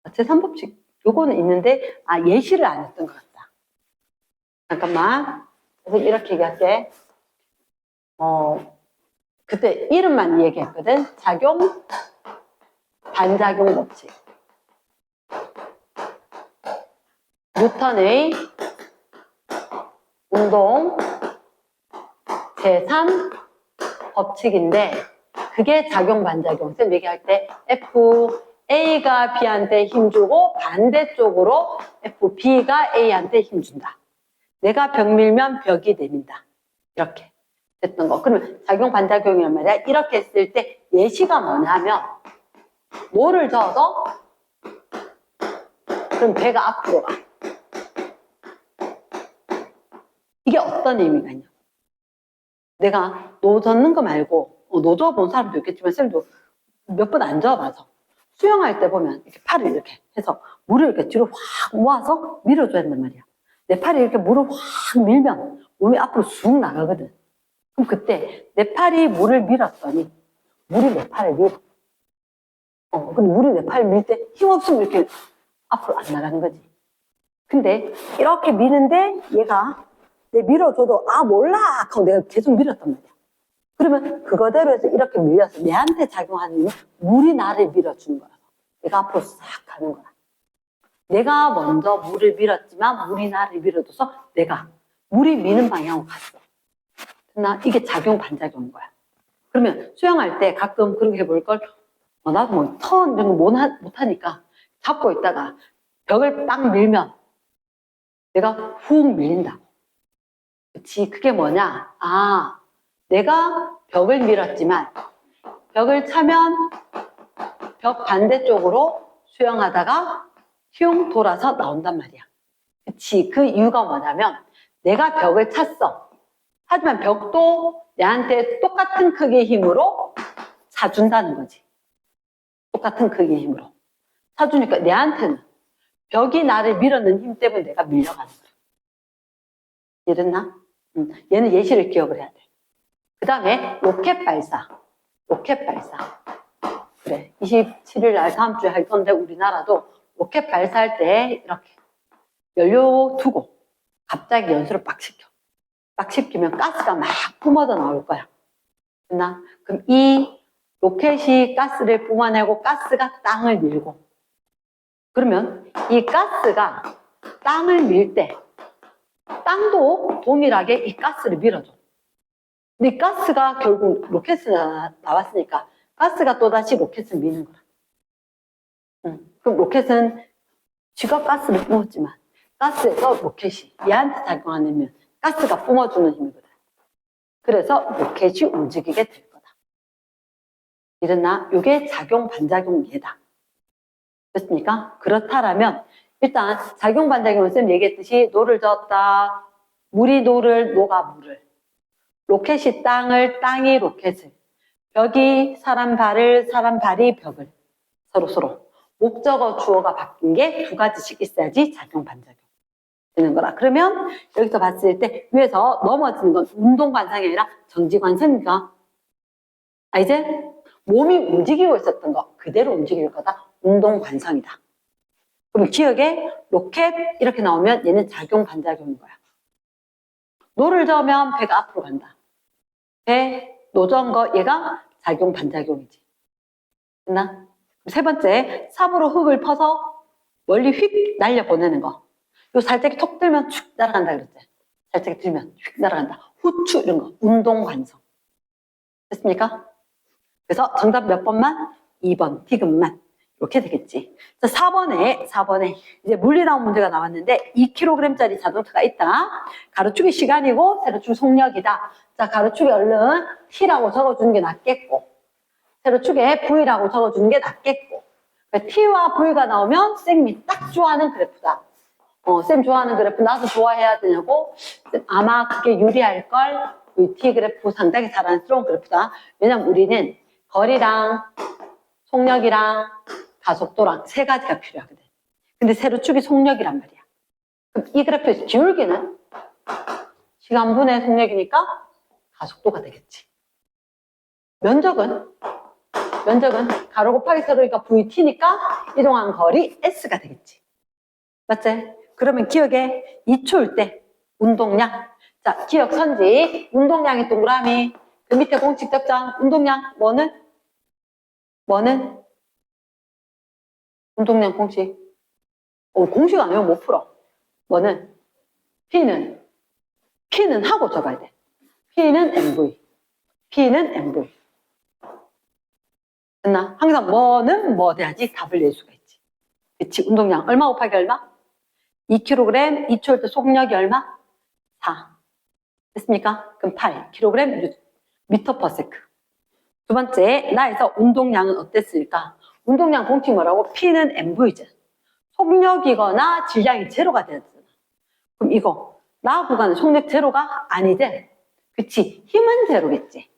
제3법칙, 요거는 있는데, 예시를 안 했던 것 같다. 잠깐만. 그래서 이렇게 얘기할게. 그때 이름만 얘기했거든. 작용, 반작용 법칙. 뉴턴의 운동 제3 법칙인데, 그게 작용, 반작용. 쌤 얘기할 때 A가 B한테 힘주고 반대쪽으로 B가 A한테 힘준다. 내가 벽 밀면 벽이 내민다. 이렇게 됐던 거. 그러면 작용, 반작용이란 말이야. 이렇게 했을 때 예시가 뭐냐면, 뭐를 저어서? 그럼 배가 앞으로 가. 이게 어떤 의미가 있냐? 내가 노 젓는 거 말고, 노 저어본 사람도 있겠지만 쌤도 몇 번 안 저어봐서 수영할 때 보면 이렇게 팔을 이렇게 해서 물을 이렇게 뒤로 확 모아서 밀어줘야 된단 말이야. 내 팔이 이렇게 물을 확 밀면 몸이 앞으로 쑥 나가거든. 그럼 그때 내 팔이 물을 밀었더니 물이 내 팔을 밀어. 근데 물이 내 팔을 밀 때 힘없으면 이렇게 앞으로 안 나가는 거지. 근데 이렇게 미는데 얘가 내 밀어줘도 몰라 하고 내가 계속 밀었단 말이야. 그러면 그거대로 해서 이렇게 밀려서 내한테 작용하는 물이 나를 밀어주는 거야. 내가 앞으로 싹 가는 거야. 내가 먼저 물을 밀었지만 물이 나를 밀어줘서 내가 물이 미는 방향으로 갔어. 나 이게 작용 반작용인 거야. 그러면 수영할 때 가끔 그렇게 해볼 걸. 나도 뭐 턴 이런 거 못하니까 잡고 있다가 벽을 딱 밀면 내가 훅 밀린다. 그치? 그게 뭐냐? 내가 벽을 밀었지만 벽을 차면 벽 반대쪽으로 수영하다가 흉 돌아서 나온단 말이야. 그치? 그 이유가 뭐냐면 내가 벽을 찼어. 하지만 벽도 내한테 똑같은 크기의 힘으로 차준다는 거지. 똑같은 크기의 힘으로. 차주니까 내한테는 벽이 나를 밀어넣는 힘 때문에 내가 밀려가는 거야. 이해됐나? 얘는 예시를 기억을 해야 돼. 그 다음에 로켓 발사. 그래. 27일 날 다음 주에 할 건데 우리나라도 로켓 발사할 때 이렇게 연료 두고 갑자기 연수를 빡 시켜. 빡 시키면 가스가 막 뿜어져 나올 거야. 됐나? 그럼 이 로켓이 가스를 뿜어내고 가스가 땅을 밀고, 그러면 이 가스가 땅을 밀 때 땅도 동일하게 이 가스를 밀어줘. 근데 이 가스가 결국 로켓에서 나왔으니까 가스가 또다시 로켓을 미는 거라. 그럼 로켓은 쥐가 가스를 뿜었지만 가스에서 로켓이 얘한테 작용하면 가스가 뿜어주는 힘이거든. 그래서 로켓이 움직이게 될 거다. 이랬나? 이게 작용 반작용 이해다. 됐습니까? 그렇다라면 일단 작용 반작용은 쌤 얘기했듯이 노를 저었다. 물이 노를, 노가 물을. 로켓이 땅을, 땅이 로켓을. 벽이 사람 발을, 사람 발이 벽을. 서로. 목적어, 주어가 바뀐 게 두 가지씩 있어야지 작용 반작용 되는 거라. 그러면 여기서 봤을 때 위에서 넘어지는 건 운동 관상이 아니라 정지 관상이니까. 이제 몸이 움직이고 있었던 거 그대로 움직일 거다. 운동 관상이다. 그럼 기억에 로켓 이렇게 나오면 얘는 작용 반작용인 거야. 노를 저으면 배가 앞으로 간다. 배 노전 거 얘가 작용 반작용이지. 됐나? 세 번째, 삽으로 흙을 퍼서 멀리 휙 날려보내는 거. 요 살짝이 톡 들면 축 날아간다 그랬지. 살짝이 들면 휙 날아간다. 후추 이런 거. 운동 관성. 됐습니까? 그래서 정답 몇 번만? 2번 디귿만. 이렇게 되겠지. 자, 4번에 이제 물리나온 문제가 나왔는데 2kg짜리 자동차가 있다. 가로축이 시간이고 세로축이 속력이다. 자, 가로축에 얼른 T라고 적어주는 게 낫겠고 세로축에 V라고 적어주는 게 낫겠고 T와 V가 나오면 쌤이 딱 좋아하는 그래프다. 쌤 좋아하는 그래프 나도 좋아해야 되냐고? 아마 그게 유리할걸. VT 그래프 상당히 자랑스러운 그래프다. 왜냐면 우리는 거리랑 속력이랑 가속도랑 세 가지가 필요하거든. 근데 세로축이 속력이란 말이야. 그럼 이 그래프에서 기울기는 시간분의 속력이니까 가속도가 되겠지. 면적은 가로 곱하기 세로니까 VT니까 이동한 거리 S가 되겠지. 맞지? 그러면 기억에 2초일 때 운동량. 자, 기억 선지. 운동량이 동그라미. 그 밑에 공식 적장. 운동량. 뭐는? 운동량 공식. 공식 아니면 못 풀어. 뭐는? P는 하고 적어야 돼. P는 MV. 됐나? 항상 뭐는 뭐 돼야지 답을 낼 수가 있지. 그치? 운동량 얼마 곱하기 얼마? 2kg, 2초일 때 속력이 얼마? 4. 됐습니까? 그럼 8kg 미터 퍼 세크. 두 번째, 나에서 운동량은 어땠을까? 운동량 공식 뭐라고? P는 MV죠. 속력이거나 질량이 제로가 돼야 되잖아. 그럼 이거 나 구간은 속력 제로가 아니지? 그치? 힘은 제로겠지.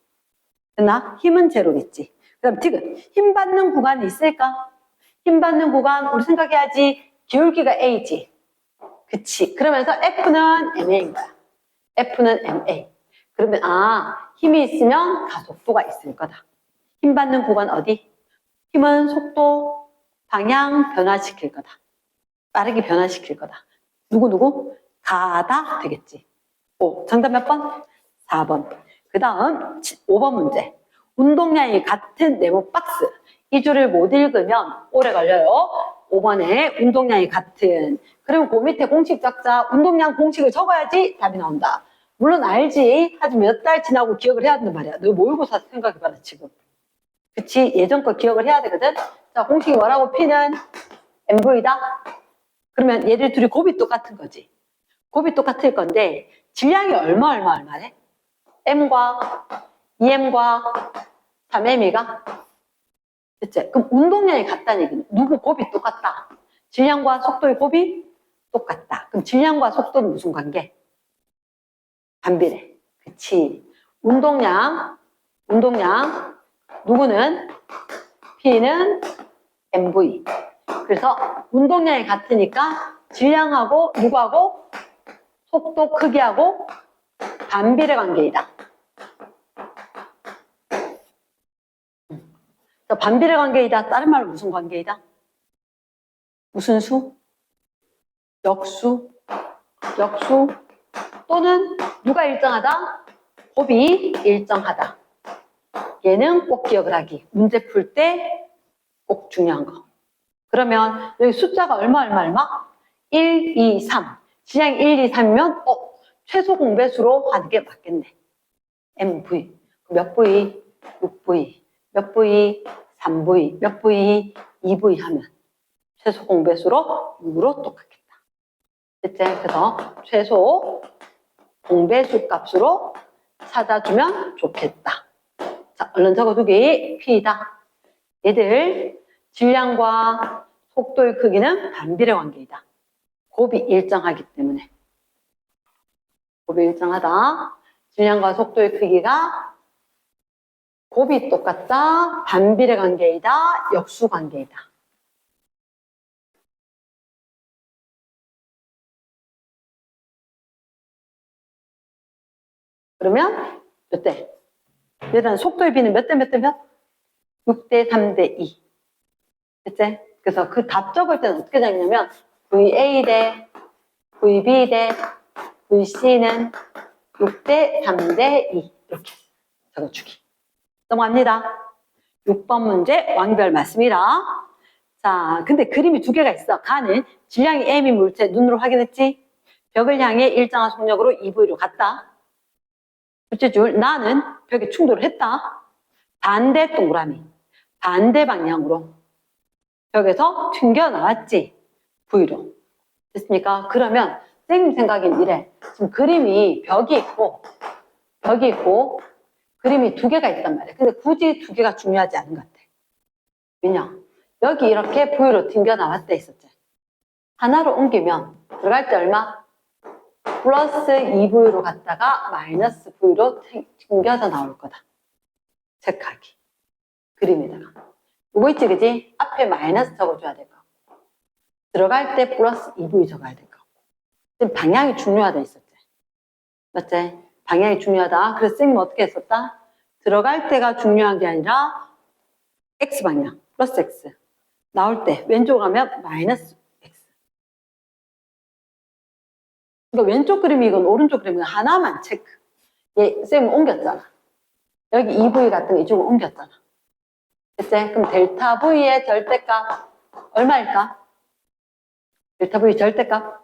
됐나? 힘은 제로겠지. 그 다음 디귿. 힘 받는 구간이 있을까? 힘 받는 구간 우리 생각해야지. 기울기가 A지. 그치? 그러면서 F는 MA인 거야. F는 MA. 그러면 힘이 있으면 가속도가 있을 거다. 힘 받는 구간 어디? 힘은 속도, 방향 변화시킬 거다. 빠르게 변화시킬 거다. 누구? 가다 되겠지. 정답 몇 번? 4번. 그 다음 5번 문제. 운동량이 같은 네모 박스. 이 줄을 못 읽으면 오래 걸려요. 5번에 운동량이 같은. 그러면 그 밑에 공식 적자 운동량 공식을 적어야지 답이 나온다. 물론 알지. 하지만 몇 달 지나고 기억을 해야 된단 말이야. 너 모의고사 생각해봐라 지금. 그치? 예전 거 기억을 해야 되거든. 자, 공식이 뭐라고? P는 MV다. 그러면 얘들 둘이 곱이 똑같은 거지. 곱이 똑같을 건데 질량이 얼마래? M과 2M과 3M이가? 그치? 그럼 운동량이 같다는 얘기는 누구 곱이 똑같다. 질량과 속도의 곱이 똑같다. 그럼 질량과 속도는 무슨 관계? 반비례. 그치? 운동량 누구는? P는 MV. 그래서 운동량이 같으니까 질량하고 누구하고? 속도 크기하고 반비례 관계이다. 반비례 관계이다. 다른 말로 무슨 관계이다? 무슨 수? 역수 또는 누가 일정하다? 곱이 일정하다. 얘는 꼭 기억을 하기. 문제 풀 때 꼭 중요한 거. 그러면 여기 숫자가 얼마? 1, 2, 3. 질량 1, 2, 3이면 최소 공배수로 하는 게 맞겠네. MV. 몇 V? 6V. 몇 V? 3V. 몇 V? 2V 하면 최소 공배수로 6으로 똑같겠다. 됐지? 그래서 최소 공배수 값으로 찾아주면 좋겠다. 자, 얼른 적어두기. P다. 얘들 질량과 속도의 크기는 반비례 관계이다. 곱이 일정하기 때문에. 곱이 일정하다. 질량과 속도의 크기가 곱이 똑같다. 반비례 관계이다. 역수 관계이다. 그러면 몇 대? 얘들은 속도의 비는 몇 대 몇 대 몇? 6대 3대 2. 됐지? 그래서 그 답 적을 때는 어떻게 적냐면 VA 대 VB 대 VC는 6대 3대 2 이렇게 적어주기. 넘어갑니다. 6번 문제 완결 맞습니다. 자, 근데 그림이 두 개가 있어. 가는 질량이 M인 물체 눈으로 확인했지? 벽을 향해 일정한 속력으로 EV로 갔다. 둘째 줄 나는 벽에 충돌을 했다. 반대 동그라미. 반대 방향으로 벽에서 튕겨나왔지. V로. 됐습니까? 그러면 선생님 생각엔 이래. 지금 그림이 벽이 있고 그림이 두 개가 있단 말이야. 근데 굳이 두 개가 중요하지 않은 것 같아. 왜냐? 여기 이렇게 V로 튕겨나왔다 있었지. 하나로 옮기면 들어갈 때 얼마? 플러스 2V로 갔다가 마이너스 V로 튕겨서 나올 거다. 체크하기. 그림에다가. 이거 있지, 그지? 앞에 마이너스 적어줘야 될 거. 들어갈 때 플러스 2V 적어야 될 거. 지금 방향이 중요하다 했었지. 맞지? 방향이 중요하다. 그래서 선생님 어떻게 했었다? 들어갈 때가 중요한 게 아니라 X방향, 플러스 X. 나올 때 왼쪽 가면 마이너스 X. 그러니까 왼쪽 그림이건 오른쪽 그림이건 하나만 체크. 얘 선생님 옮겼잖아. 여기 2V 같은 거 이쪽으로 옮겼잖아. 됐지? 그럼 델타 V의 절대값 얼마일까? 델타 V 절대값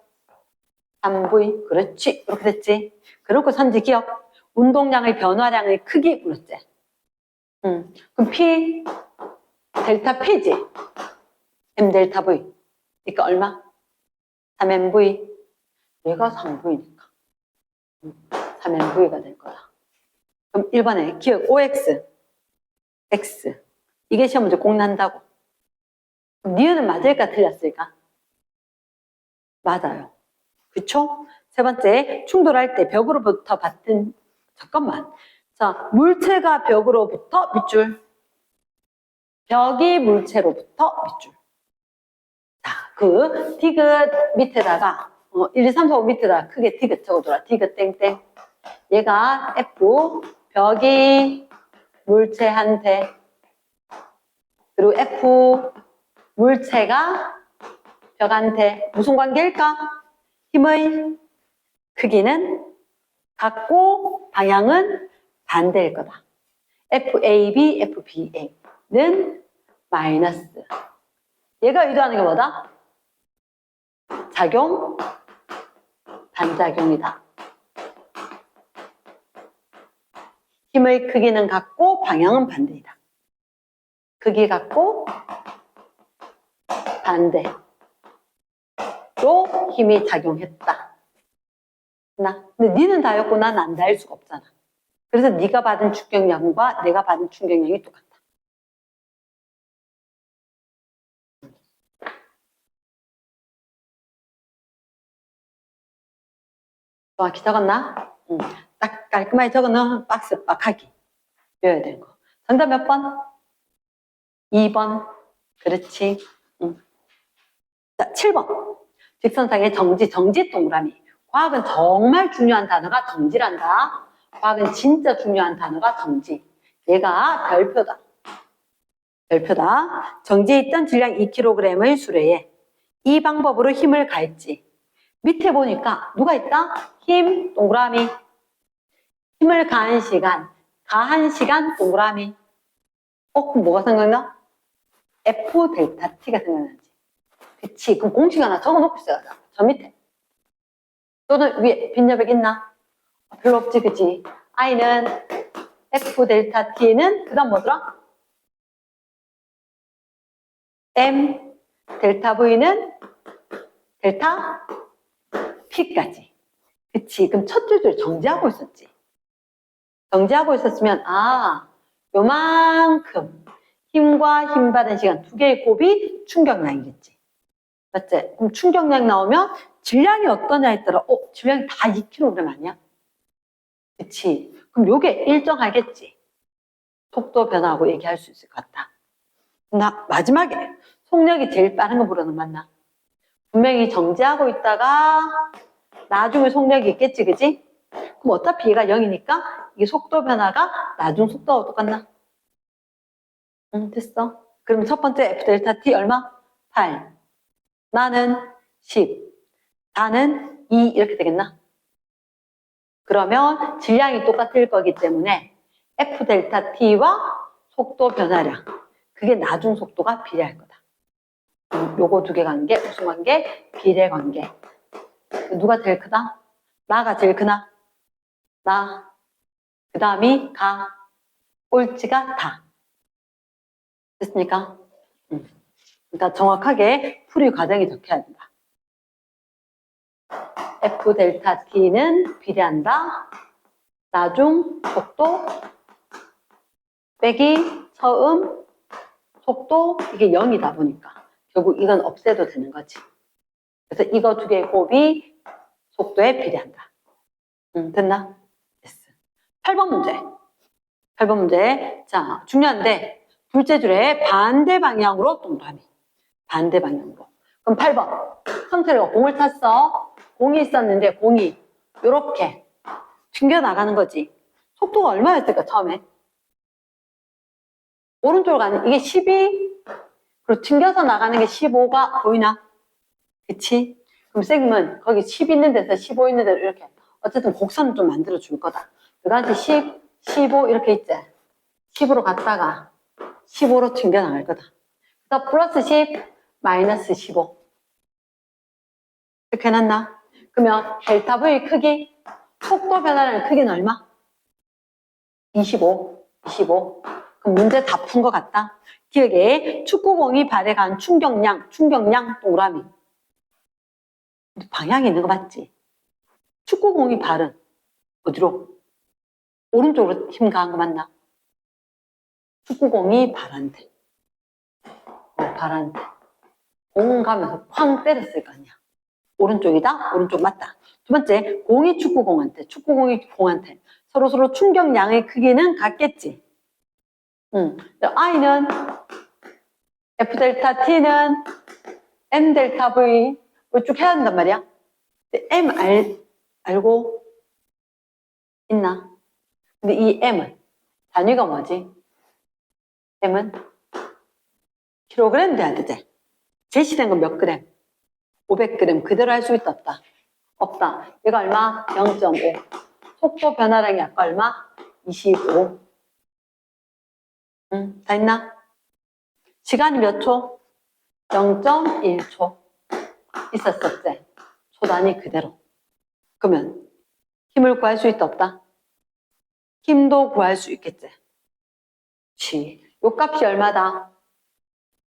3V. 그렇지. 그렇게 됐지. 그렇고 선지 기억. 운동량의 변화량의 크기 물었지. 그럼 P 델타 P지. M 델타 V. 그러니까 얼마? 3MV. 얘가 3V니까 3MV가 될 거다. 그럼 1번에 기억 OX X. 이게 시험 문제 꼭 난다고. 그럼 니은은 맞을까 틀렸을까? 맞아요. 그쵸? 세 번째, 충돌할 때 벽으로부터 받은, 잠깐만. 자, 물체가 벽으로부터 밑줄. 벽이 물체로부터 밑줄. 자, 그 디귿 밑에다가 1, 2, 3, 4, 5 밑에다가 크게 디귿 적어줘라. 디귿 땡땡. 얘가 F, 벽이 물체한테, 그리고 F, 물체가 벽한테 무슨 관계일까? 힘의 크기는 같고 방향은 반대일 거다. FAB, FBA는 마이너스. 얘가 의도하는 게 뭐다? 작용, 반작용이다. 힘의 크기는 같고 방향은 반대이다. 크기 같고 반대로 힘이 작용했다. 근데 니는 다였고 난 안 다일 수가 없잖아. 그래서 네가 받은 축경량과 내가 받은 충격량이 똑같다. 정확히 적었나? 딱 깔끔하게 적어놓은 박스 빡하기. 외워야 되는 거. 정답 몇 번? 2번. 그렇지. 자, 7번. 직선상의 정지 동그라미. 과학은 정말 중요한 단어가 정지란다. 과학은 진짜 중요한 단어가 정지. 얘가 별표다. 별표다. 정지에 있던 질량 2kg의 수레에 이 방법으로 힘을 가했지. 밑에 보니까 누가 있다? 힘, 동그라미. 힘을 가한 시간, 동그라미. 그럼 뭐가 생각나? F 델타 T가 생각나지. 그치. 그럼 공식 하나 적어놓고 있어야 돼. 저 밑에. 또는 위에 빈 여백 있나? 별로 없지, 그치? I는 F 델타 T는 그 다음 뭐더라? M 델타 V는 델타 P까지. 그치? 그럼 첫 줄을 정지하고 있었지. 정지하고 있었으면 요만큼 힘과 힘 받은 시간 두 개의 곱이 충격량이겠지. 맞지? 그럼 충격량 나오면 질량이 어떠냐에 따라 질량이 다 2kg 아니야? 그치? 그럼 요게 일정하겠지. 속도 변화하고 얘기할 수 있을 것 같다. 나 마지막에 속력이 제일 빠른 거 물어는 맞나? 분명히 정지하고 있다가 나중에 속력이 있겠지, 그지? 그럼 어차피 얘가 0이니까 이게 속도 변화가 나중 속도와 똑같나? 응, 됐어. 그럼 첫 번째 F 델타 T 얼마? 8. 나는 10. 나는 2 이렇게 되겠나? 그러면 질량이 똑같을 거기 때문에 F 델타 T와 속도 변화량 그게 나중 속도가 비례할 거다. 요거 두 개 관계, 우승 관계, 비례 관계. 누가 제일 크다? 나가 제일 크나? 나. 그 다음이 가. 꼴찌가 다. 됐습니까? 그러니까 정확하게 풀이 과정이 적혀야 된다. F 델타 T는 비례한다. 나중 속도 빼기 처음 속도 이게 0이다 보니까 결국 이건 없애도 되는 거지. 그래서 이거 두 개의 곱이 속도에 비례한다. 됐나? 됐어. 8번 문제. 8번 문제. 자, 중요한데 둘째 줄에 반대 방향으로 동그라미. 반대 방향으로. 그럼 8번. 성철이가 공을 탔어. 공이 있었는데 공이 이렇게 튕겨나가는 거지. 속도가 얼마였을까 처음에? 오른쪽으로 가는 이게 12 그리고 튕겨서 나가는 게 15가 보이나? 그치? 그럼 쌤은 거기 10 있는 데서 15 있는 데로 이렇게 어쨌든 곡선을 좀 만들어 줄 거다. 그간지 10, 15 이렇게 있지? 10으로 갔다가 15로 튕겨나갈 거다. 그래서 플러스 10, 마이너스 15 이렇게 해놨나? 그러면 델타 V 크기, 속도 변화량 크기는 얼마? 25. 그럼 문제 다 푼 것 같다. 기억에 축구공이 발에간 충격량 동그라미. 방향이 있는 거 맞지? 축구공이 발은 어디로? 오른쪽으로 힘 가한 거 맞나? 축구공이 발한테. 발한테. 공 가면서 쾅 때렸을 거 아니야. 오른쪽이다? 오른쪽 맞다. 두 번째, 공이 축구공이 공한테. 서로 충격량의 크기는 같겠지. I는 F 델타 T는 M 델타 V 쭉 해야 한단 말이야. M 알고 있나? 근데 이 M은 단위가 뭐지? M은 킬로그램 돼야 되지. 제시된 건 몇 그램? 500g 그대로 할 수 있다 없다? 없다. 얘가 얼마? 0.5. 속도 변화량이 아까 얼마? 25. 다 했나? 시간이 몇 초? 0.1초 있었었지? 초 단위 그대로. 그러면 힘을 구할 수 있다 없다? 힘도 구할 수 있겠지? 요 값이 얼마다?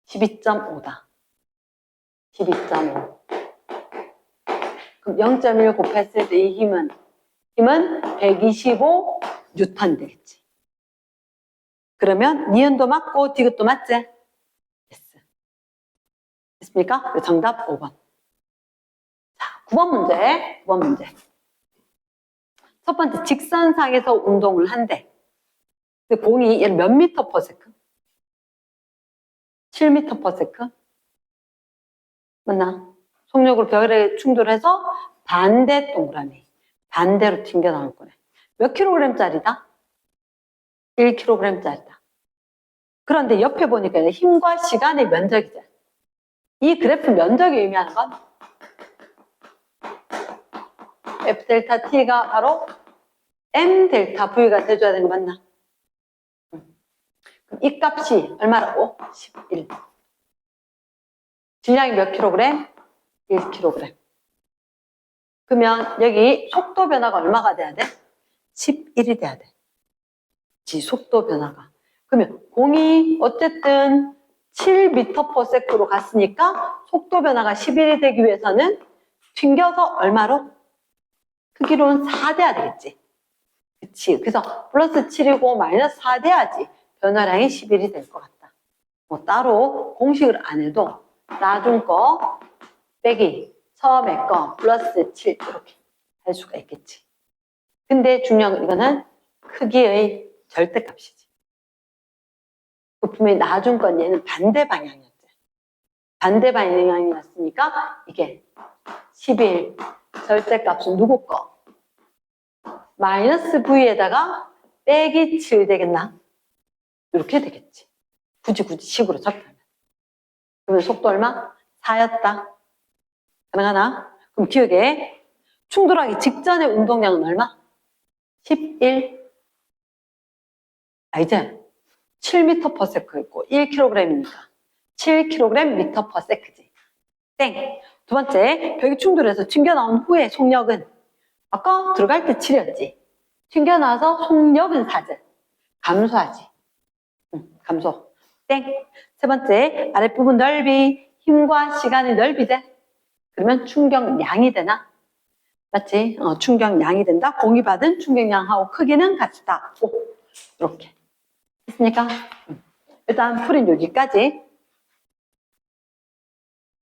12.5다. 12.5. 그럼 0.1 곱했을 때 이 힘은 125 뉴턴 되겠지. 그러면 니은도 맞고 디귿도 맞지? 됐어. 됐습니까? 정답 5번. 자, 9번 문제. 첫 번째, 직선상에서 운동을 한대. 근데 공이 얘는 몇 미터 퍼 세컨? 7미터 퍼 세컨? 맞나? 속력으로 벽에 충돌해서 반대 동그라미. 반대로 튕겨 나올 거네. 몇 킬로그램짜리다? 1kg짜리다. 그런데 옆에 보니까 힘과 시간의 면적이잖아. 이 그래프 면적이 의미하는 건 F 델타 T가 바로 M 델타 V가 돼줘야 되는 거 맞나? 그럼 이 값이 얼마라고? 11. 질량이 몇 킬로그램? 1kg. 그러면 여기 속도 변화가 얼마가 돼야 돼? 11이 돼야 돼. 속도 변화가. 그러면 공이 어쨌든 7m/s로 갔으니까 속도 변화가 11이 되기 위해서는 튕겨서 얼마로? 크기로는 4 돼야 되겠지. 그치. 그래서 플러스 7이고 마이너스 4 돼야지 변화량이 11이 될 것 같다. 뭐 따로 공식을 안 해도 나중 거 빼기 처음에 거 플러스 7 이렇게 할 수가 있겠지. 근데 중요한 건 이거는 크기의 절대값이지. 분명히 나중 건 얘는 반대 방향이었지. 반대 방향이었으니까 이게 11 절대값은 누구 거? 마이너스 V에다가 빼기 7 되겠나? 이렇게 되겠지. 굳이 식으로 적다면. 그러면 속도 얼마? 4였다. 가능하나? 그럼 기억에 충돌하기 직전의 운동량은 얼마? 11. 이제 7m/s 있고 1kg이니까 7kg/ms지. 땡. 두 번째, 벽이 충돌해서 튕겨나온 후에 속력은 아까 들어갈 때 7이었지. 튕겨나와서 속력은 4죠. 감소하지. 감소. 땡. 세 번째, 아랫부분 넓이, 힘과 시간의 넓이 돼. 그러면 충격량이 되나? 맞지? 충격량이 된다. 공이 받은 충격량하고 크기는 같다. 오, 이렇게. 됐습니까? 일단 풀인 여기까지.